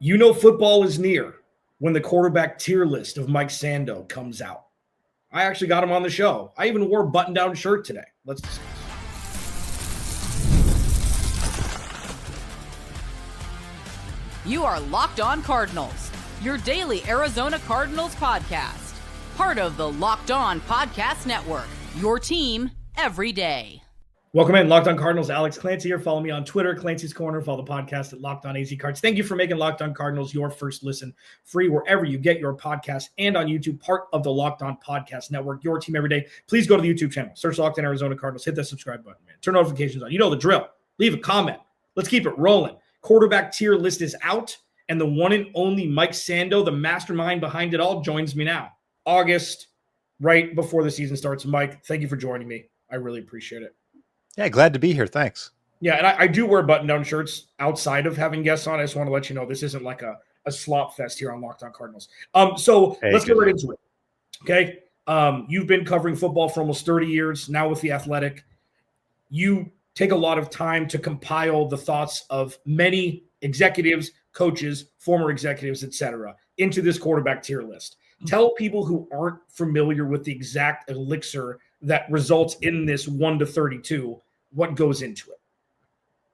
You know football is near when the quarterback tier list of Mike Sando comes out. I actually got him on the show. I even wore a button-down shirt today. Let's discuss. You are Locked On Cardinals, your daily Arizona Cardinals podcast. Part of the Locked On Podcast Network, your team every day. Welcome in, Locked On Cardinals. Alex Clancy here. Follow me on Twitter, Clancy's Corner. Follow the podcast at Locked On AZ Cards. Thank you for making Locked On Cardinals your first listen, free wherever you get your podcast and on YouTube, part of the Locked On Podcast Network, your team every day. Please go to the YouTube channel, search Locked On Arizona Cardinals, hit that subscribe button, man. Turn notifications on. You know the drill. Leave a comment. Let's keep it rolling. Quarterback tier list is out, and the one and only Mike Sando, the mastermind behind it all, joins me now. August, right before the season starts. Mike, thank you for joining me. I really appreciate it. Yeah, glad to be here. Thanks. Yeah, and I do wear button-down shirts outside of having guests on. I just want to let you know this isn't like a slop fest here on Locked On Cardinals. Let's get right into it. Okay? You've been covering football for almost 30 years, now with The Athletic. You take a lot of time to compile the thoughts of many executives, coaches, former executives, etc., into this quarterback tier list. Tell people who aren't familiar with the exact elixir that results in this 1 to 32 what goes into it.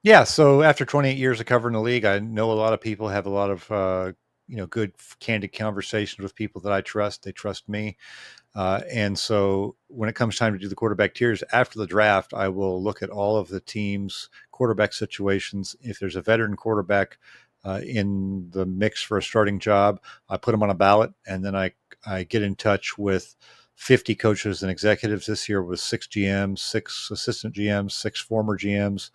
Yeah, so after 28 years of covering the league, I know a lot of people, have a lot of good, candid conversations with people that I trust. They trust me. And so when it comes time to do the quarterback tiers, after the draft, I will look at all of the teams' quarterback situations. If there's a veteran quarterback in the mix for a starting job, I put them on a ballot, and then I get in touch with 50 coaches and executives. This year was 6 GMs, 6 assistant GMs, 6 former GMs,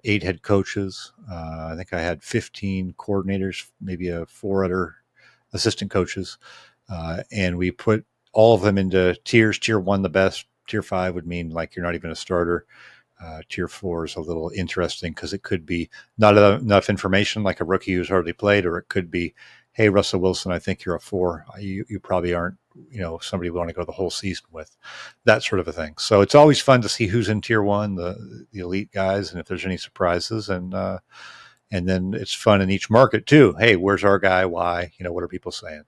8 head coaches. I think I had 15 coordinators, maybe 4 other assistant coaches. And we put all of them into tiers. Tier 1, the best. Tier 5 would mean like you're not even a starter. Tier 4 is a little interesting because it could be not enough information, like a rookie who's hardly played, or it could be, hey, Russell Wilson, I think you're a 4. You probably aren't, somebody we want to go the whole season with, that sort of a thing. So it's always fun to see who's in tier 1, the elite guys, and if there's any surprises. And then it's fun in each market too. Hey, where's our guy? Why? What are people saying?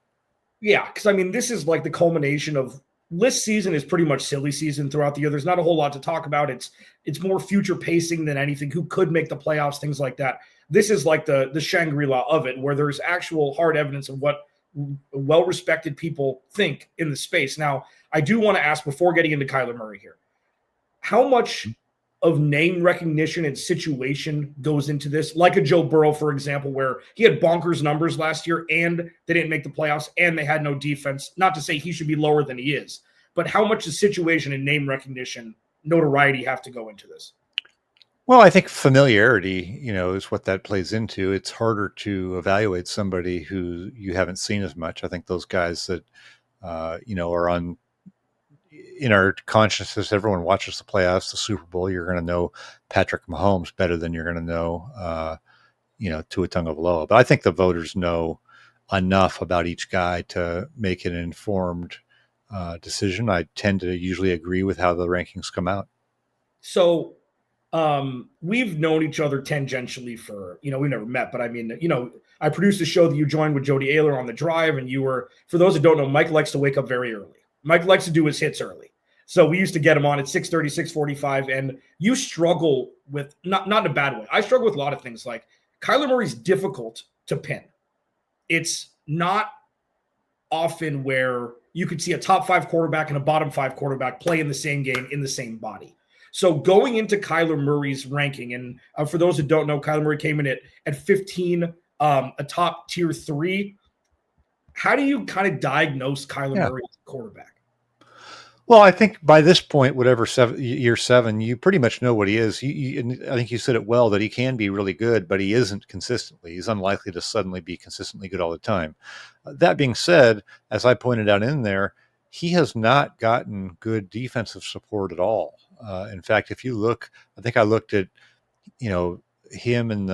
Yeah, because this is like the culmination of list season is pretty much silly season throughout the year. There's not a whole lot to talk about. It's more future pacing than anything. Who could make the playoffs, things like that. This is like the Shangri-La of it, where there's actual hard evidence of what well-respected people think in the space. Now, I do want to ask, before getting into Kyler Murray here, how much of name recognition and situation goes into this? Like a Joe Burrow, for example, where he had bonkers numbers last year and they didn't make the playoffs and they had no defense. Not to say he should be lower than he is, but how much does situation and name recognition, notoriety have to go into this? Well, I think familiarity, is what that plays into. It's harder to evaluate somebody who you haven't seen as much. I think those guys that, are in our consciousness, everyone watches the playoffs, the Super Bowl. You're going to know Patrick Mahomes better than you're going to know, Tua Tagovailoa. But I think the voters know enough about each guy to make an informed decision. I tend to usually agree with how the rankings come out. So, we've known each other tangentially for, we never met, but I produced a show that you joined with Jody Ayler on The Drive, and you were, for those that don't know, Mike likes to wake up very early. Mike likes to do his hits early. So we used to get him on at 6:30, 6:45, and you struggle with, not in a bad way. I struggle with a lot of things. Like Kyler Murray's difficult to pin. It's not often where you could see a top 5 quarterback and a bottom 5 quarterback play in the same game in the same body. So going into Kyler Murray's ranking, and for those that don't know, Kyler Murray came in at 15, a top tier 3. How do you kind of diagnose Kyler Murray as a quarterback? Well, I think by this point, whatever year 7, you pretty much know what he is. And I think you said it well, that he can be really good, but he isn't consistently. He's unlikely to suddenly be consistently good all the time. That being said, as I pointed out in there, he has not gotten good defensive support at all. In fact, if you look, I think I looked at, him and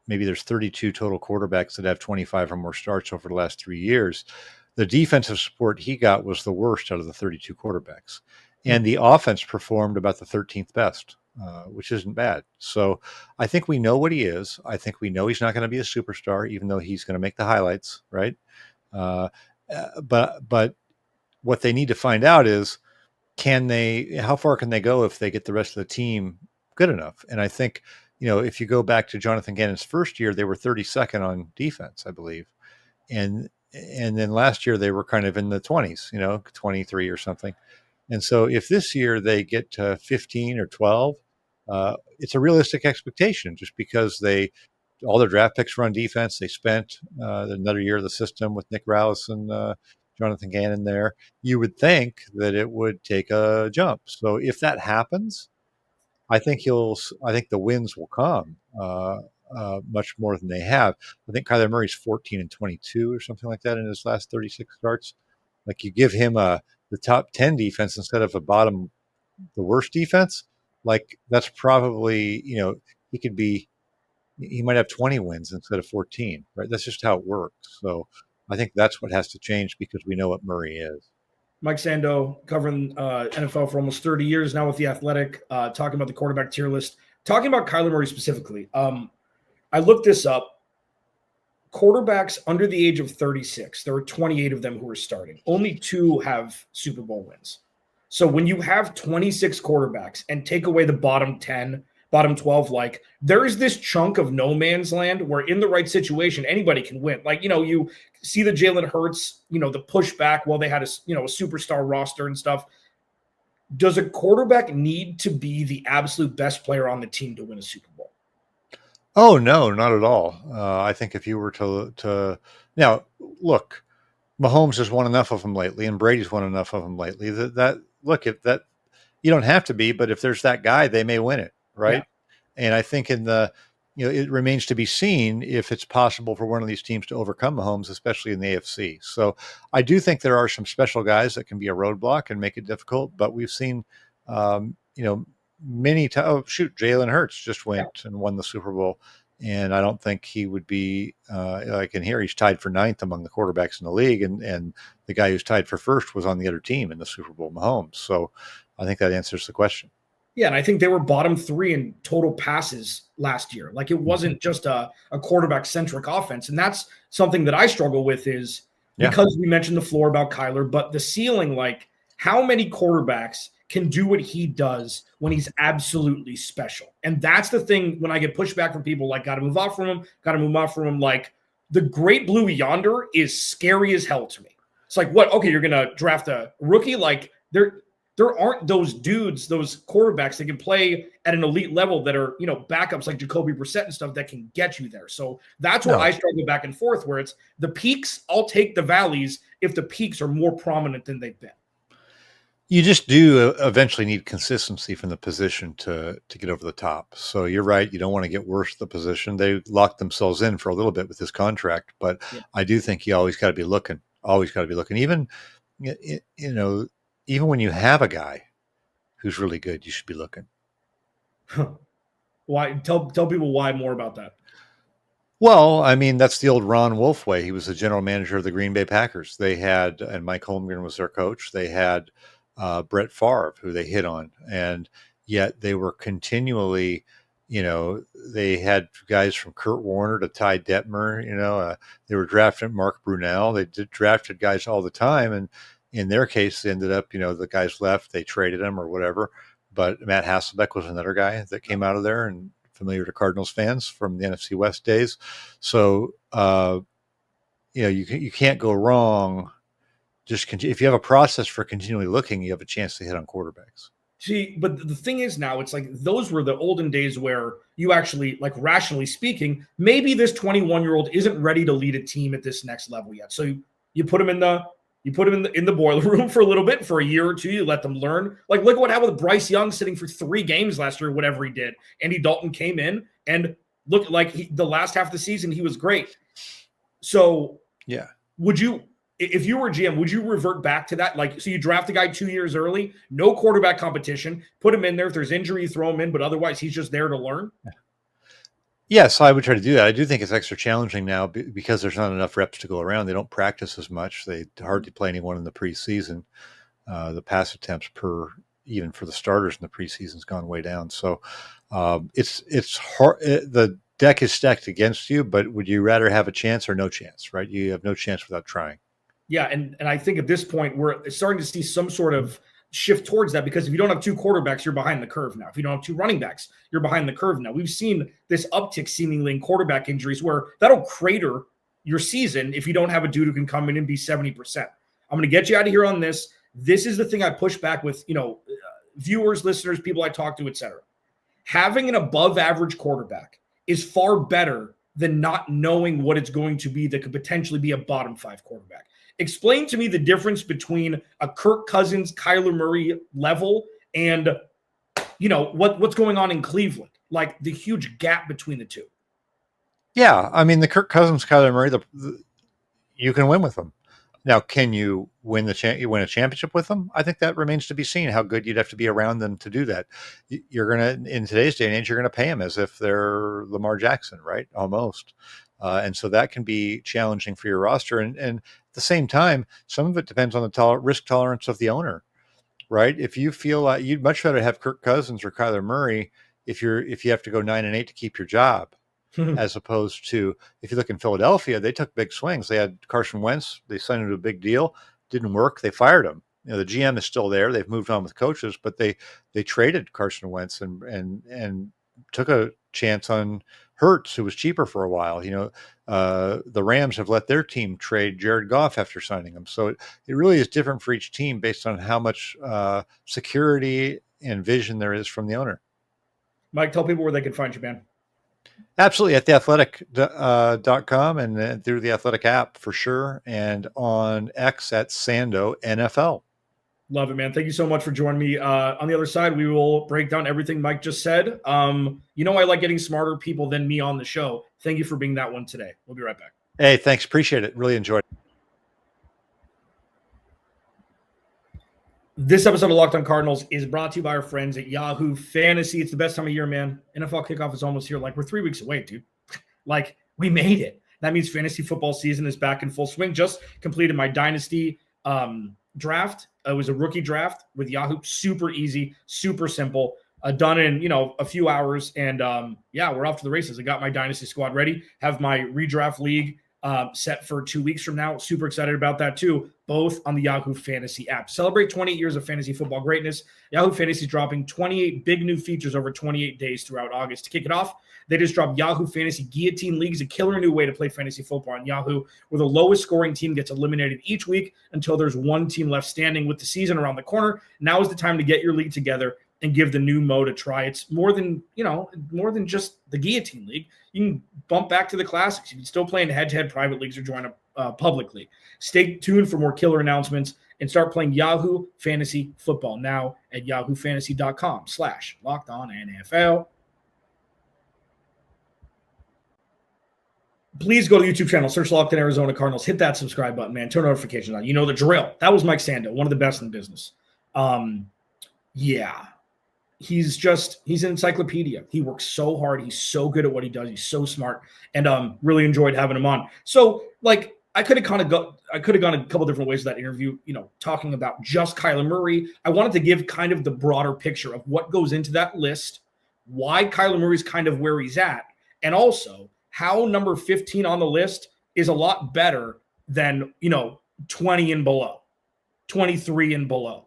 maybe there's 32 total quarterbacks that have 25 or more starts over the last 3 years. The defensive support he got was the worst out of the 32 quarterbacks. And the offense performed about the 13th best. which isn't bad. So I think we know what he is. I think we know he's not going to be a superstar, even though he's going to make the highlights, right? Uh, but what they need to find out is, how far can they go if they get the rest of the team good enough? And I think, if you go back to Jonathan Gannon's first year, they were 32nd on defense, I believe. And then last year they were kind of in the 20s, 23 or something. And so if this year they get to 15 or 12, it's a realistic expectation, just because all their draft picks run defense. They spent another year of the system with Nick Rallis and Jonathan Gannon there. You would think that it would take a jump. So if that happens, I think the wins will come much more than they have. I think Kyler Murray's 14 and 22 or something like that in his last 36 starts. Like, you give him the top 10 defense instead of the worst defense. Like, that's probably, he might have 20 wins instead of 14, right? That's just how it works. So I think that's what has to change, because we know what Murray is. Mike Sando, covering NFL for almost 30 years now with The Athletic, talking about the quarterback tier list, talking about Kyler Murray specifically. I looked this up. Quarterbacks under the age of 36, there are 28 of them who are starting. Only 2 have Super Bowl wins. So when you have 26 quarterbacks and take away the bottom 10, bottom 12, like, there is this chunk of no man's land where in the right situation, anybody can win. Like, you see the Jalen Hurts, the pushback while they had a superstar roster and stuff. Does a quarterback need to be the absolute best player on the team to win a Super Bowl? Oh, no, not at all. I think if you were to now look, Mahomes has won enough of them lately, and Brady's won enough of them lately if that, you don't have to be, but if there's that guy, they may win it, right? Yeah. And I think it remains to be seen if it's possible for one of these teams to overcome Mahomes, especially in the AFC. So I do think there are some special guys that can be a roadblock and make it difficult, but we've seen, many times. Oh, shoot, Jalen Hurts just went and won the Super Bowl, and I don't think he would be like in here. He's tied for 9th among the quarterbacks in the league, and the guy who's tied for 1st was on the other team in the Super Bowl, Mahomes. So I think that answers the question. Yeah, and I think they were bottom 3 in total passes last year. Like, it wasn't just a quarterback-centric offense, and that's something that I struggle with is because we mentioned the floor about Kyler, but the ceiling, like, how many quarterbacks can do what he does when he's absolutely special? And that's the thing when I get pushback from people like, got to move off from him. Like, the great blue yonder is scary as hell to me. It's like, what? Okay, you're going to draft a rookie? Like, there aren't those dudes, those quarterbacks that can play at an elite level that are, backups like Jacoby Brissett and stuff that can get you there. So that's where I struggle back and forth, where it's the peaks, I'll take the valleys if the peaks are more prominent than they've been. You just do eventually need consistency from the position to get over the top. So you're right. You don't want to get worse at the position. They locked themselves in for a little bit with this contract, but I do think you always got to be looking. Even, even when you have a guy who's really good, you should be looking. Why? Tell people why more about that. Well, I mean, that's the old Ron Wolf way. He was the general manager of the Green Bay Packers. And Mike Holmgren was their coach. They had Brett Favre, who they hit on, and yet they were continually, they had guys from Kurt Warner to Ty Detmer. They were drafting Mark Brunell. They drafted guys all the time, and in their case, they ended up, the guys left, they traded him or whatever. But Matt Hasselbeck was another guy that came out of there and familiar to Cardinals fans from the NFC West days. So, you can't go wrong. If you have a process for continually looking, you have a chance to hit on quarterbacks. See, but the thing is now, it's like those were the olden days where you actually, like, rationally speaking, maybe this 21-year-old isn't ready to lead a team at this next level yet. So you put him in the boiler room for a little bit, for a year or two. You let them learn. Like, look at what happened with Bryce Young sitting for 3 games last year, whatever he did. Andy Dalton came in and looked like the last half of the season he was great. So would you? If you were GM, would you revert back to that? Like, so you draft a guy 2 years early, no quarterback competition, put him in there. If there's injury, you throw him in, but otherwise he's just there to learn. Yes, I would try to do that. I do think it's extra challenging now because there's not enough reps to go around. They don't practice as much. They hardly play anyone in the preseason. The pass attempts per even for the starters in the preseason, has gone way down. So it's hard. The deck is stacked against you, but would you rather have a chance or no chance, right? You have no chance without trying. Yeah, and I think at this point we're starting to see some sort of shift towards that, because if you don't have two quarterbacks, you're behind the curve now. If you don't have two running backs, you're behind the curve now. We've seen this uptick seemingly in quarterback injuries where that'll crater your season if you don't have a dude who can come in and be 70%. I'm going to get you out of here on this. This is the thing I push back with, viewers, listeners, people I talk to, etc. Having an above average quarterback is far better than not knowing what it's going to be that could potentially be a bottom 5 quarterback. Explain to me the difference between a Kirk Cousins, Kyler Murray level and, what's going on in Cleveland, like the huge gap between the two. Yeah, I mean, the Kirk Cousins, Kyler Murray, you can win with them. Now, can you win a championship with them? I think that remains to be seen. How good you'd have to be around them to do that. You're gonna, in today's day and age, you're gonna pay them as if they're Lamar Jackson, right? Almost, and so that can be challenging for your roster. And at the same time, some of it depends on the risk tolerance of the owner, right? If you feel like you'd much rather have Kirk Cousins or Kyler Murray if you have to go 9-8 to keep your job. As opposed to, if you look in Philadelphia, they took big swings. They had Carson Wentz. They signed him to a big deal. Didn't work. They fired him. The GM is still there. They've moved on with coaches, but they traded Carson Wentz and took a chance on Hurts, who was cheaper for a while. The Rams have let their team trade Jared Goff after signing him. So it really is different for each team based on how much security and vision there is from the owner. Mike, tell people where they can find you, man. Absolutely, at theathletic.com and through the Athletic app for sure, and on X at Sando NFL. Love it, man. Thank you so much for joining me. On the other side, we will break down everything Mike just said. I like getting smarter people than me on the show. Thank you for being that one today. We'll be right back. Hey, thanks. Appreciate it. Really enjoyed it. This episode of Locked On Cardinals is brought to you by our friends at Yahoo Fantasy. It's the best time of year, man. NFL kickoff is almost here. Like, we're 3 weeks away, dude. Like, we made it. That means fantasy football season is back in full swing. Just completed my dynasty draft. It was a rookie draft with Yahoo. Super easy, super simple. Done in, a few hours. And, we're off to the races. I got my dynasty squad ready. Have my redraft league set for 2 weeks from now. Super excited about that too, both on the Yahoo Fantasy app. Celebrate 28 years of fantasy football greatness. Yahoo Fantasy is dropping 28 big new features over 28 days throughout August. To kick it off, they just dropped Yahoo Fantasy Guillotine Leagues, a killer new way to play fantasy football on Yahoo, where the lowest scoring team gets eliminated each week until there's one team left standing. With the season around the corner, now is the time to get your league together and give the new mode a try. It's more than just the Guillotine League. You can bump back to the classics. You can still play in head-to-head private leagues or join a public league. Stay tuned for more killer announcements and start playing Yahoo Fantasy Football now at yahoofantasy.com/LockedOnNFL. Please go to the YouTube channel, search Locked On Arizona Cardinals, hit that subscribe button, man. Turn notifications on. You know the drill. That was Mike Sando, one of the best in business. He's an encyclopedia. He works so hard. He's so good at what he does. He's so smart, and really enjoyed having him on. So, I could have gone a couple different ways with that interview, talking about just Kyler Murray. I wanted to give kind of the broader picture of what goes into that list, why Kyler Murray's kind of where he's at, and also how number 15 on the list is a lot better than, 20 and below, 23 and below.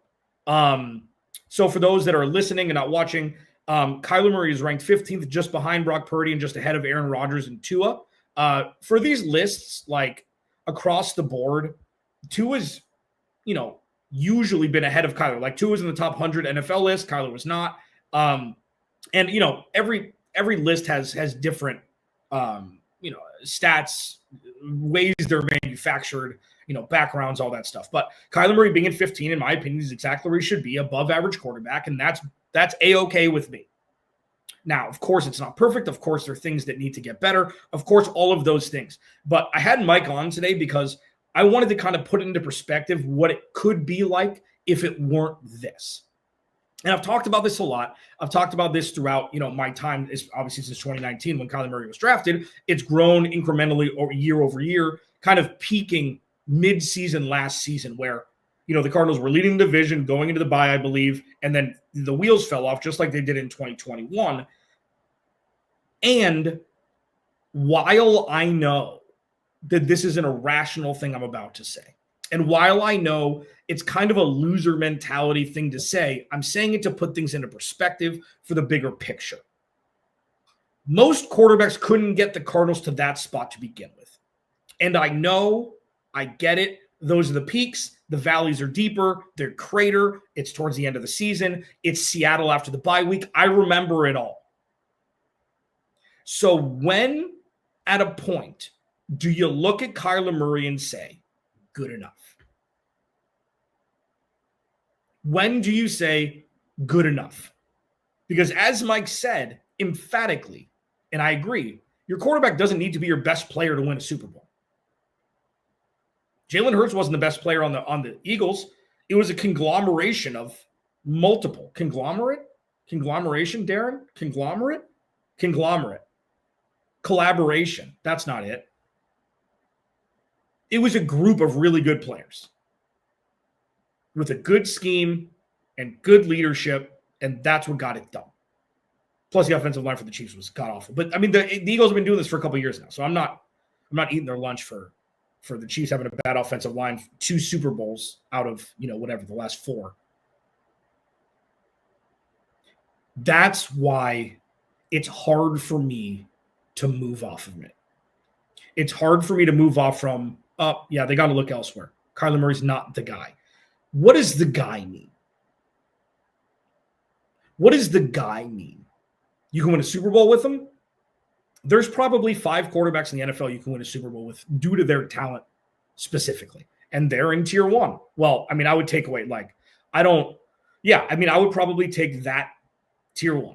So for those that are listening and not watching, Kyler Murray is ranked 15th, just behind Brock Purdy and just ahead of Aaron Rodgers and Tua. For these lists, across the board, Tua's, usually been ahead of Kyler. Tua was in the top 100 NFL list. Kyler was not. And every list has different, stats, ways they're manufactured, backgrounds, all that stuff. But Kyler Murray being at 15, in my opinion, is exactly where he should be, above average quarterback, and that's A-okay with me. Now, of course, it's not perfect. Of course, there are things that need to get better. Of course, all of those things. But I had Mike on today because I wanted to kind of put into perspective what it could be like if it weren't this. And I've talked about this a lot. I've talked about this throughout, my time, obviously since 2019 when Kyler Murray was drafted. It's grown incrementally year over year, kind of peaking mid-season last season where the Cardinals were leading the division going into the bye, I believe, and then the wheels fell off just like they did in 2021. And while I know that this is an irrational thing I'm about to say, and while I know it's kind of a loser mentality thing to say, I'm saying it to put things into perspective for the bigger picture. Most quarterbacks couldn't get the Cardinals to that spot to begin with. And I know, I get it. Those are the peaks. The valleys are deeper. They're crater. It's towards the end of the season. It's Seattle after the bye week. I remember it all. So when at a point do you look at Kyler Murray and say, good enough? When do you say good enough? Because as Mike said emphatically, and I agree, your quarterback doesn't need to be your best player to win a Super Bowl. Jalen Hurts wasn't the best player on the Eagles. It was a conglomeration of multiple. Conglomeration, Darren? Conglomerate. Collaboration. That's not it. It was a group of really good players with a good scheme and good leadership, and that's what got it done. Plus, the offensive line for the Chiefs was god-awful. But, I mean, the Eagles have been doing this for a couple of years now, so I'm not eating their lunch for the Chiefs having a bad offensive line, 2 Super Bowls out of, whatever, the last 4. That's why it's hard for me to move off of it. It's hard for me to move off from, they got to look elsewhere. Kyler Murray's not the guy. What does the guy mean? What does the guy mean? You can win a Super Bowl with him? There's probably 5 quarterbacks in the NFL you can win a Super Bowl with due to their talent specifically. And they're in tier 1. Well, I mean, I would take away, I would probably take that tier 1.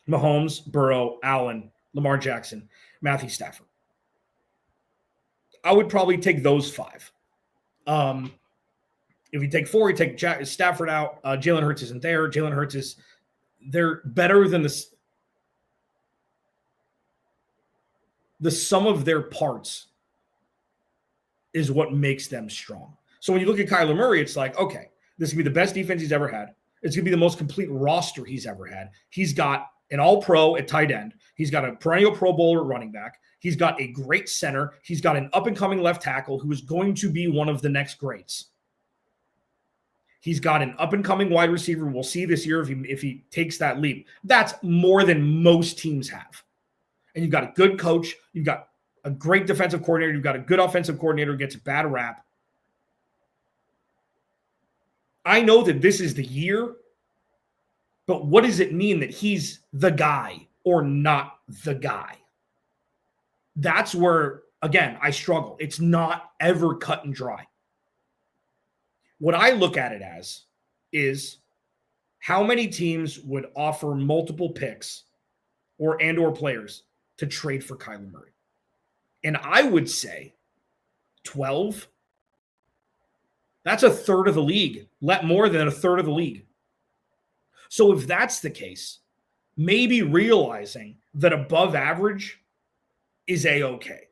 Mahomes, Burrow, Allen, Lamar Jackson, Matthew Stafford. I would probably take those 5. If you take 4, you take Stafford out. Jalen Hurts isn't there. Jalen Hurts they're better than the sum of their parts is what makes them strong. So when you look at Kyler Murray, it's like, okay, this could be the best defense he's ever had. It's going to be the most complete roster he's ever had. He's got an all-pro at tight end. He's got a perennial Pro Bowler at running back. He's got a great center. He's got an up-and-coming left tackle who is going to be one of the next greats. He's got an up-and-coming wide receiver. We'll see this year if he takes that leap. That's more than most teams have. And you've got a good coach. You've got a great defensive coordinator. You've got a good offensive coordinator who gets a bad rap. I know that this is the year, but what does it mean that he's the guy or not the guy? That's where, again, I struggle. It's not ever cut and dry. What I look at it as is how many teams would offer multiple picks or players to trade for Kyler Murray. And I would say 12. That's a third of the league, more than a third of the league. So if that's the case, maybe realizing that above average is A-okay.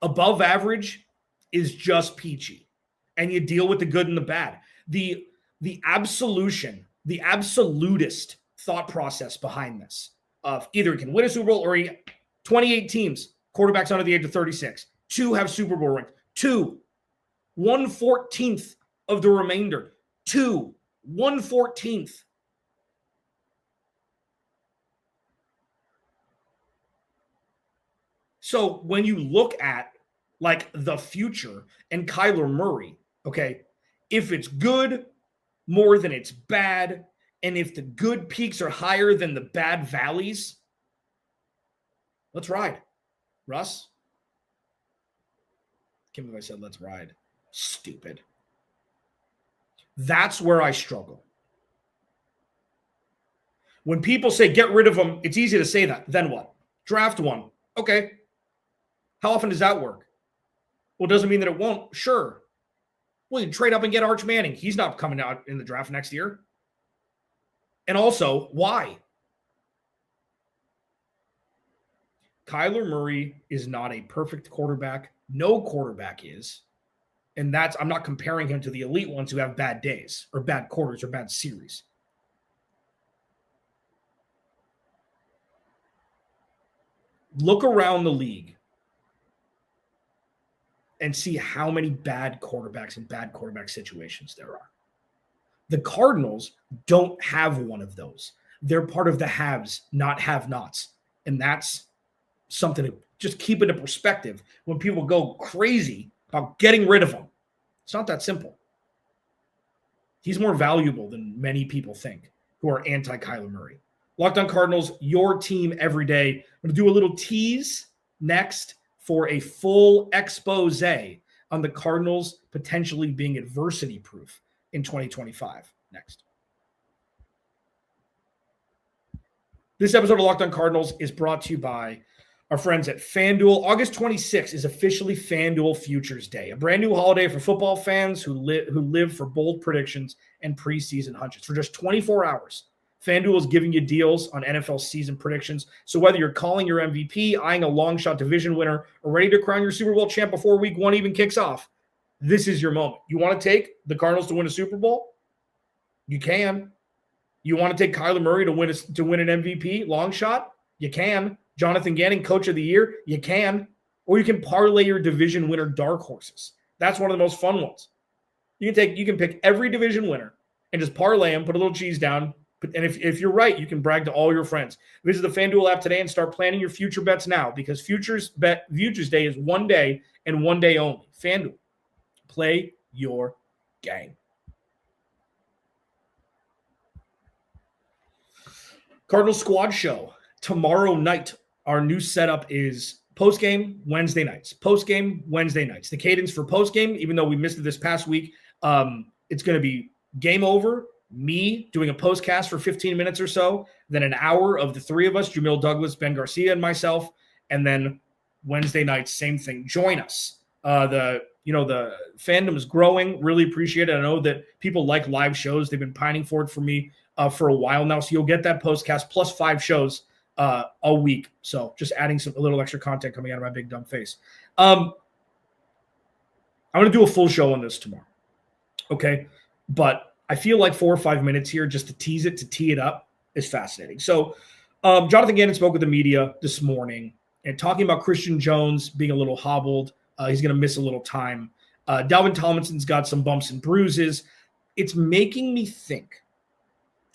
Above average is just peachy. And you deal with the good and the bad. The absolutist thought process behind this of either he can win a Super Bowl or 28 teams, quarterbacks under the age of 36. 2 have Super Bowl rings. 2, 1/14th of the remainder. 2, 1/14th. So when you look at the future and Kyler Murray, okay, if it's good more than it's bad, and if the good peaks are higher than the bad valleys, let's ride. Russ? Can't believe I said let's ride. Stupid. That's where I struggle. When people say get rid of them, it's easy to say that. Then what? Draft one. Okay. How often does that work? Well, doesn't mean that it won't. Sure. Well, you trade up and get Arch Manning. He's not coming out in the draft next year. And also, why? Kyler Murray is not a perfect quarterback. No quarterback is. And I'm not comparing him to the elite ones who have bad days or bad quarters or bad series. Look around the league and see how many bad quarterbacks and bad quarterback situations there are. The Cardinals don't have one of those. They're part of the haves, not have-nots. And that's something to just keep into perspective when people go crazy about getting rid of him. It's not that simple. He's more valuable than many people think who are anti-Kyler Murray. Locked On Cardinals, your team every day. I'm going to do a little tease next for a full expose on the Cardinals potentially being adversity-proof in 2025. Next. This episode of Locked On Cardinals is brought to you by our friends at FanDuel. August 26th is officially FanDuel Futures Day, a brand new holiday for football fans who live for bold predictions and preseason hunches. For just 24 hours, FanDuel is giving you deals on NFL season predictions. So whether you're calling your MVP, eyeing a long shot division winner, or ready to crown your Super Bowl champ before week one even kicks off, this is your moment. You want to take the Cardinals to win a Super Bowl? You can. You want to take Kyler Murray to win an MVP, long shot? You can. Jonathan Gannon, Coach of the Year? You can. Or you can parlay your division winner dark horses. That's one of the most fun ones. You can pick every division winner and just parlay them, put a little cheese down. And if you're right, you can brag to all your friends. Visit the FanDuel app today and start planning your future bets now, because Futures Day is one day and one day only. FanDuel, play your game. Cardinal Squad Show tomorrow night. Our new setup is postgame Wednesday nights. Postgame Wednesday nights. The cadence for postgame, even though we missed it this past week, it's going to be game over, me doing a postcast for 15 minutes or so, then an hour of the three of us, Jamil Douglas, Ben Garcia, and myself, and then Wednesday nights, same thing. Join us. The fandom is growing. Really appreciate it. I know that people like live shows. They've been pining for it for me for a while now. So you'll get that postcast plus 5 shows a week. So just adding a little extra content coming out of my big dumb face. I'm going to do a full show on this tomorrow. Okay. But I feel like 4 or 5 minutes here just to tease it, to tee it up is fascinating. So Jonathan Gannon spoke with the media this morning and talking about Christian Jones being a little hobbled. He's going to miss a little time. Dalvin Tomlinson's got some bumps and bruises. It's making me think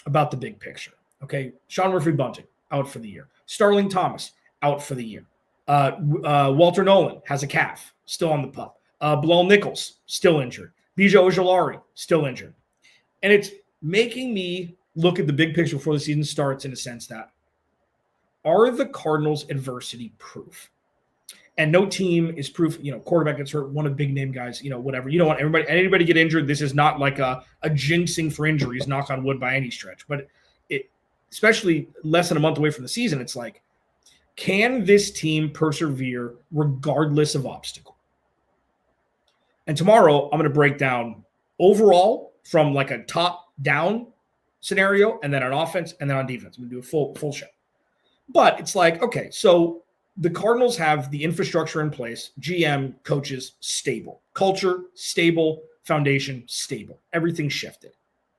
about the big picture. Okay. Sean Murphy-Bunting out for the year. Starling Thomas out for the year. Walter Nolan has a calf, still on the pup. Bilal Nichols still injured. Bijan Ojulari still injured. And it's making me look at the big picture before the season starts in a sense that, are the Cardinals adversity proof? And no team is proof. Quarterback gets hurt, one of the big name guys, whatever. You don't want anybody get injured. This is not like a jinxing for injuries, knock on wood by any stretch. But especially less than a month away from the season, it's like, can this team persevere regardless of obstacle? And tomorrow I'm going to break down overall from like a top-down scenario, and then on offense, and then on defense. I'm going to do a full show. But it's like, okay, so the Cardinals have the infrastructure in place, GM, coaches, stable. Culture, stable. Foundation, stable. Everything shifted,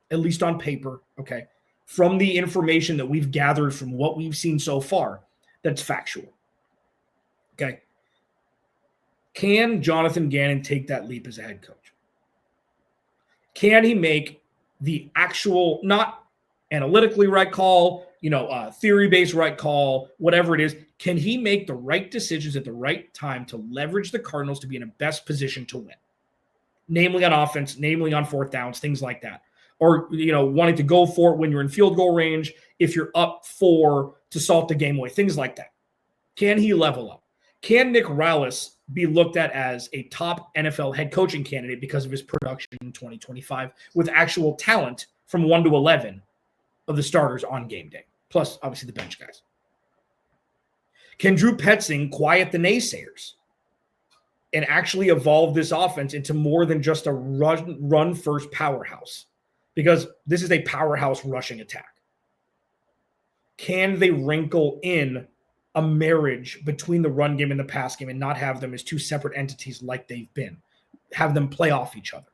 at least on paper, okay? From the information that we've gathered from what we've seen so far, that's factual, okay? Can Jonathan Gannon take that leap as a head coach? Can he make the actual, not analytically right call, theory-based right call, whatever it is? Can he make the right decisions at the right time to leverage the Cardinals to be in a best position to win? Namely on offense, namely on fourth downs, things like that. Or, wanting to go for it when you're in field goal range, if you're up 4 to salt the game away, things like that. Can he level up? Can Nick Rallis be looked at as a top NFL head coaching candidate because of his production in 2025 with actual talent from 1 to 11 of the starters on game day, plus obviously the bench guys? Can Drew Petzing quiet the naysayers and actually evolve this offense into more than just a run-first powerhouse? Because this is a powerhouse rushing attack. Can they wrinkle in a marriage between the run game and the pass game and not have them as two separate entities like they've been? have them play off each other?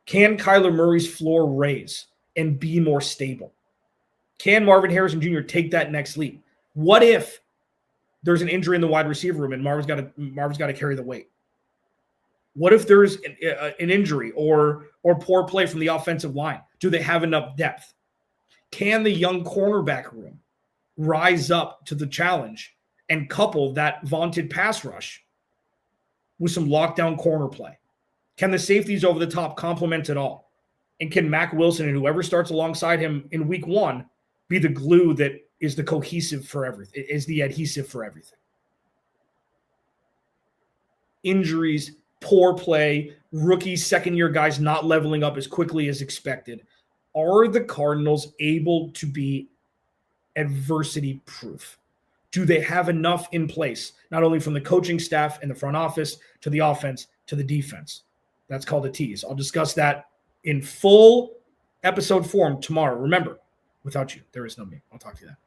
Can Kyler Murray's floor raise and be more stable? Can Marvin Harrison Jr. take that next leap? What if there's an injury in the wide receiver room and Marvin's got to carry the weight? What if there's an injury or poor play from the offensive line? Do they have enough depth? Can the young cornerback room rise up to the challenge and couple that vaunted pass rush with some lockdown corner play? Can the safeties over the top complement it all? And can Mac Wilson and whoever starts alongside him in week 1 be the glue that is the cohesive for everything, is the adhesive for everything? Injuries, poor play, rookie second-year guys not leveling up as quickly as expected. Are the Cardinals able to be adversity proof? Do they have enough in place, not only from the coaching staff and the front office to the offense to the defense? That's called a tease. I'll discuss that in full episode form tomorrow. Remember, without you, there is no me. I'll talk to you then.